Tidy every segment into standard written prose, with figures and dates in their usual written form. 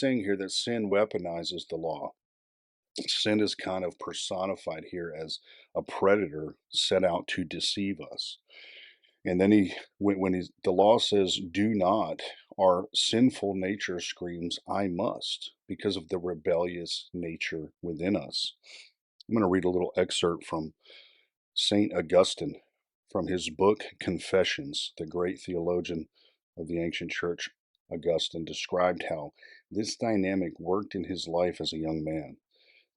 saying here that sin weaponizes the law. Sin is kind of personified here as a predator set out to deceive us. And then the law says, do not, our sinful nature screams, I must, because of the rebellious nature within us. I'm going to read a little excerpt from St. Augustine from his book Confessions. The great theologian of the ancient church, Augustine, described how this dynamic worked in his life as a young man.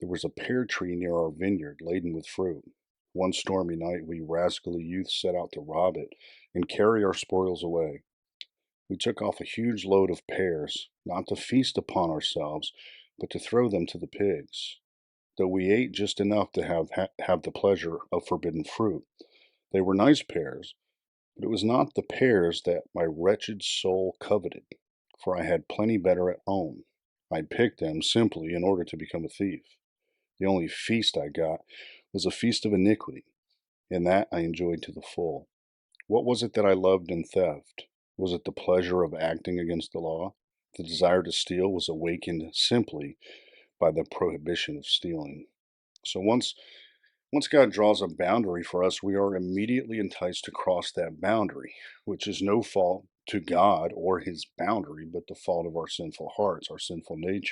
There was a pear tree near our vineyard laden with fruit. One stormy night, we rascally youths set out to rob it and carry our spoils away. We took off a huge load of pears, not to feast upon ourselves, but to throw them to the pigs. Though we ate just enough to have the pleasure of forbidden fruit. They were nice pears, but it was not the pears that my wretched soul coveted, for I had plenty better at home. I picked them simply in order to become a thief. The only feast I got was a feast of iniquity, and that I enjoyed to the full. What was it that I loved in theft? Was it the pleasure of acting against the law? The desire to steal was awakened simply by the prohibition of stealing. So once God draws a boundary for us, we are immediately enticed to cross that boundary, which is no fault to God or his boundary, but the fault of our sinful hearts, our sinful nature.